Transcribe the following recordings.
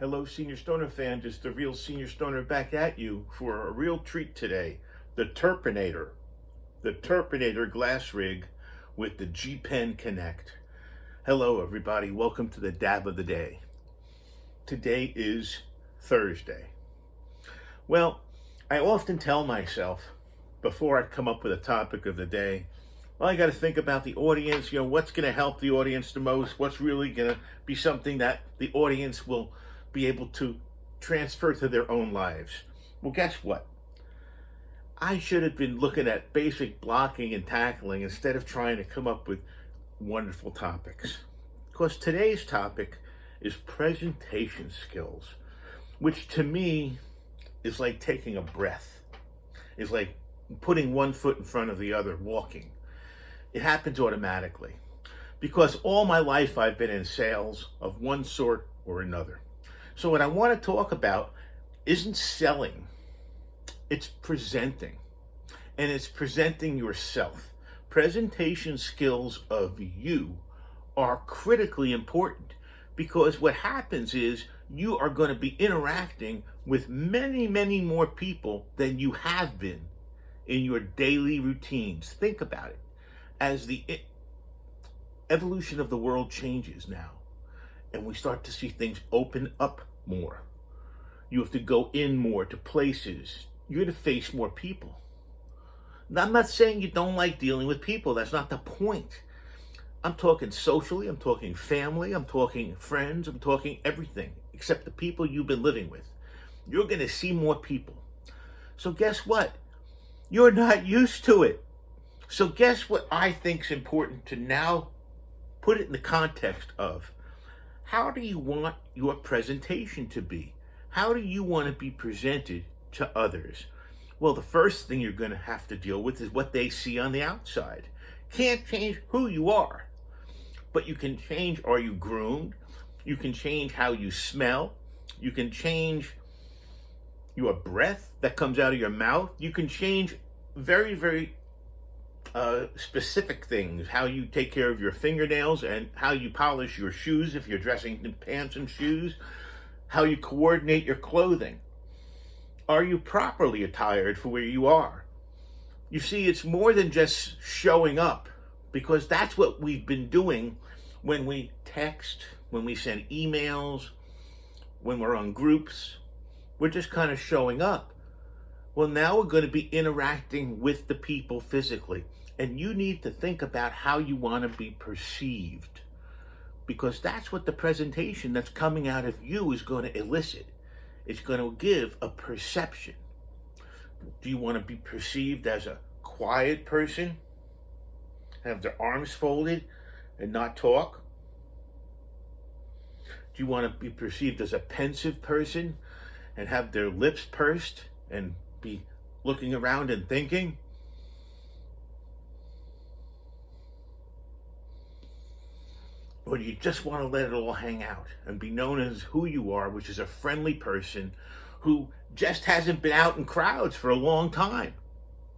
Hello, Senior Stoner fan. Just the real Senior Stoner back at you for a real treat today. The Terpinator. The Terpinator glass rig with the Gpen Connect. Hello, everybody. Welcome to the Dab of the Day. Today is Thursday. Well, I often tell myself before I come up with a topic of the day, well, I got to think about the audience, what's going to help the audience the most, what's really going to be something that the audience will be able to transfer to their own lives. Well, guess what? I should have been looking at basic blocking and tackling instead of trying to come up with wonderful topics. Because today's topic is presentation skills, which to me is like taking a breath. It's like putting one foot in front of the other, walking. It happens automatically. Because all my life I've been in sales of one sort or another. So what I want to talk about isn't selling, it's presenting. And it's presenting yourself. Presentation skills of you are critically important because what happens is you are going to be interacting with many, many more people than you have been in your daily routines. Think about it. As the evolution of the world changes now, and we start to see things open up more. You have to go in more to places. You're going to face more people. Now, I'm not saying you don't like dealing with people. That's not the point. I'm talking socially. I'm talking family. I'm talking friends. I'm talking everything except the people you've been living with. You're going to see more people. So guess what? You're not used to it. So guess what I think is important to now put it in the context of how do you want your presentation to be? How do you want to be presented to others? Well, the first thing you're going to have to deal with is what they see on the outside. Can't change who you are, but you can change, are you groomed? You can change how you smell. You can change your breath that comes out of your mouth. You can change very, very specific things, how you take care of your fingernails and how you polish your shoes if you're dressing in pants and shoes, how you coordinate your clothing. Are you properly attired for where you are? You see, it's more than just showing up, because that's what we've been doing when we text, when we send emails, when we're on groups. We're just kind of showing up. Well, now we're going to be interacting with the people physically. And you need to think about how you want to be perceived. Because that's what the presentation that's coming out of you is going to elicit. It's going to give a perception. Do you want to be perceived as a quiet person? Have their arms folded and not talk? Do you want to be perceived as a pensive person and have their lips pursed and be looking around and thinking? Or do you just want to let it all hang out and be known as who you are, which is a friendly person who just hasn't been out in crowds for a long time,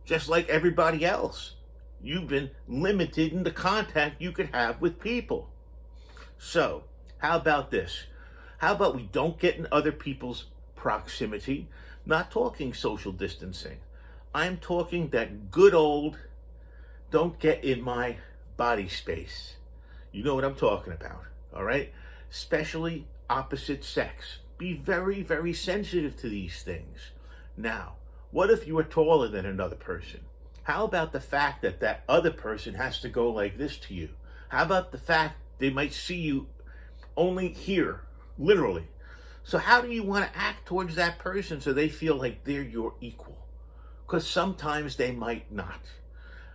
just like everybody else? You've been limited in the contact you could have with people. So, how about this? How about we don't get in other people's proximity? Not talking social distancing. I'm talking that good old, don't get in my body space. You know what I'm talking about, all right? Especially opposite sex. Be very, very sensitive to these things. Now, what if you are taller than another person? How about the fact that that other person has to go like this to you? How about the fact they might see you only here, literally? So how do you want to act towards that person so they feel like they're your equal? Because sometimes they might not.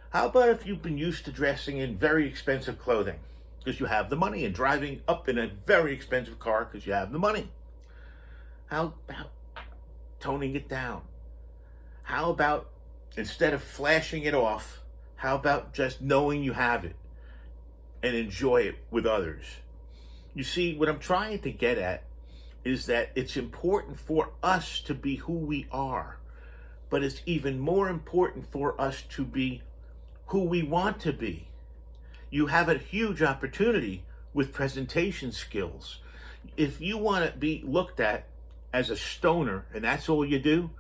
How about if you've been used to dressing in very expensive clothing because you have the money, and driving up in a very expensive car because you have the money? How about toning it down? How about, instead of flashing it off, how about just knowing you have it and enjoy it with others? You see, what I'm trying to get at is that it's important for us to be who we are, but it's even more important for us to be who we want to be. You have a huge opportunity with presentation skills. If you want to be looked at as a stoner and that's all you do,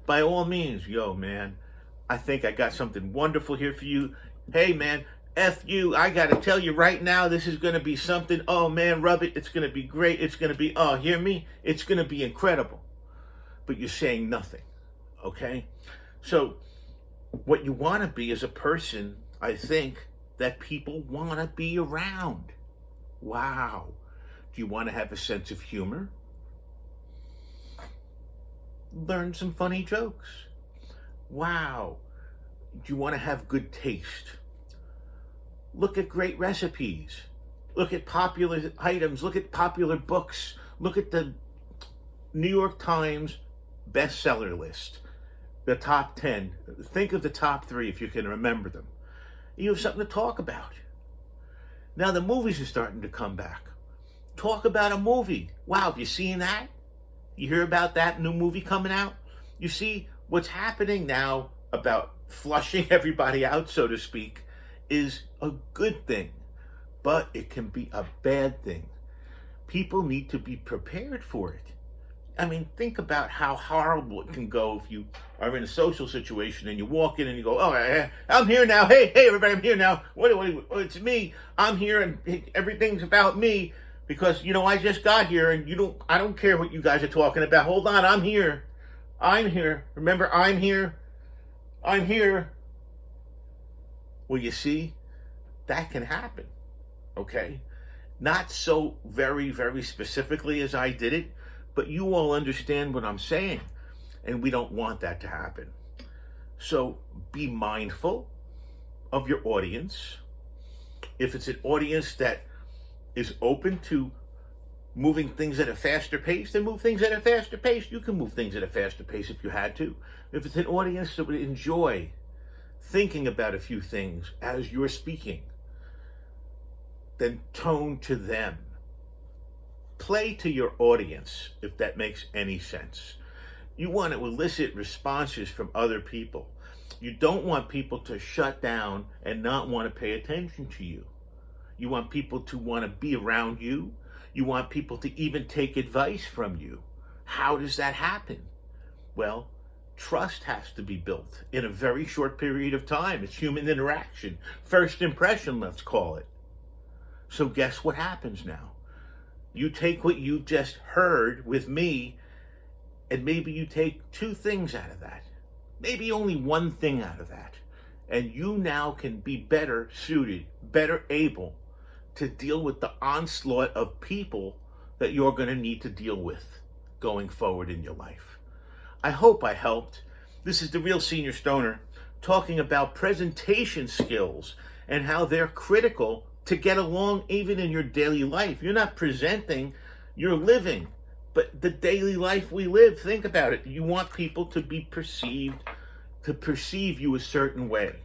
by all means, yo, man, I think I got something wonderful here for you. Hey, man, F you. I got to tell you right now, this is going to be something. Oh, man, rub it. It's going to be great. It's going to be, oh, hear me? It's going to be incredible. But you're saying nothing, okay? So what you want to be is a person, I think, that people want to be around. Wow. Do you want to have a sense of humor? Learn some funny jokes. Wow. Do you want to have good taste? Look at great recipes. Look at popular items. Look at popular books. Look at the New York Times bestseller list. The top 10. Think of the top 3 if you can remember them. You have something to talk about. Now the movies are starting to come back. Talk about a movie. Wow, have you seen that? You hear about that new movie coming out? You see, what's happening now about flushing everybody out, so to speak, is a good thing, but it can be a bad thing. People need to be prepared for it. I mean, think about how horrible it can go if you are in a social situation and you walk in and you go, oh, I'm here now. Hey, everybody, I'm here now. What, it's me. I'm here and everything's about me because, I just got here and I don't care what you guys are talking about. Hold on, I'm here. I'm here. Remember, I'm here. I'm here. Well, you see, that can happen, okay? Not so very, very specifically as I did it, but you all understand what I'm saying, and we don't want that to happen. So be mindful of your audience. If it's an audience that is open to moving things at a faster pace, then move things at a faster pace. You can move things at a faster pace if you had to. If it's an audience that would enjoy thinking about a few things as you're speaking, then tone to them. Play to your audience, if that makes any sense. You want to elicit responses from other people. You don't want people to shut down and not want to pay attention to you. You want people to want to be around you. You want people to even take advice from you. How does that happen? Well, trust has to be built in a very short period of time. It's human interaction. First impression, let's call it. So guess what happens now? You take what you just heard with me, and maybe you take 2 things out of that. Maybe only 1 thing out of that. And you now can be better suited, better able to deal with the onslaught of people that you're going to need to deal with going forward in your life. I hope I helped. This is the Real Senior Stoner talking about presentation skills and how they're critical to get along even in your daily life. You're not presenting, you're living. But the daily life we live, think about it. You want people to be perceived, to perceive you a certain way.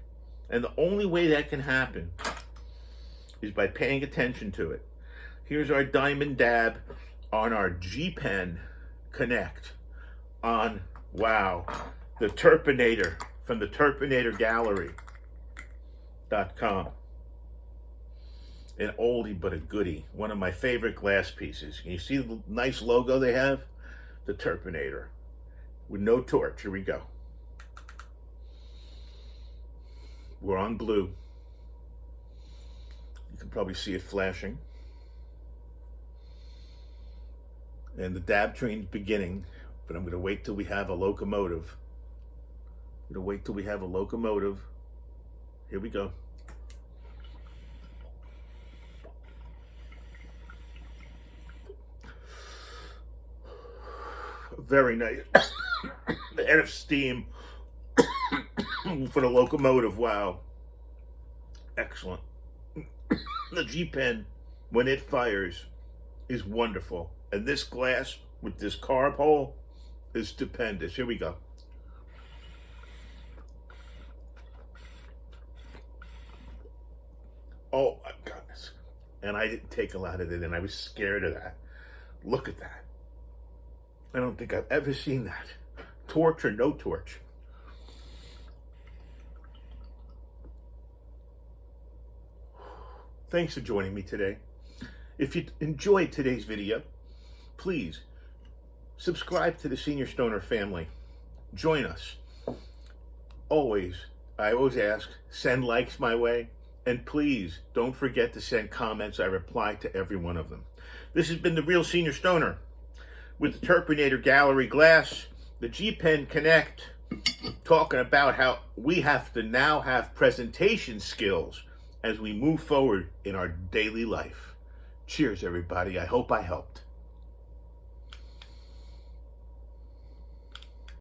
And the only way that can happen is by paying attention to it. Here's our diamond dab on our Gpen Connect on, wow, the Terpinator from the Terpinator Gallery.com. An oldie but a goodie. One of my favorite glass pieces. Can you see the nice logo they have? The Terpinator. With no torch. Here we go. We're on blue. You can probably see it flashing. And the dab train's beginning, but I'm going to wait till we have a locomotive. I'm going to wait till we have a locomotive. Here we go. Very nice. The head of steam for the locomotive. Wow. Excellent. The Gpen, when it fires, is wonderful. And this glass with this carb hole is stupendous. Here we go. Oh my goodness. And I didn't take a lot of it, and I was scared of that. Look at that. I don't think I've ever seen that. Torch or no torch. Thanks for joining me today. If you enjoyed today's video, please subscribe to the Senior Stoner family. Join us. I always ask, send likes my way. And please don't forget to send comments. I reply to every one of them. This has been the Real Senior Stoner with the Terpinator Gallery Glass, the Gpen Connect, talking about how we have to now have presentation skills as we move forward in our daily life. Cheers, everybody. I hope I helped.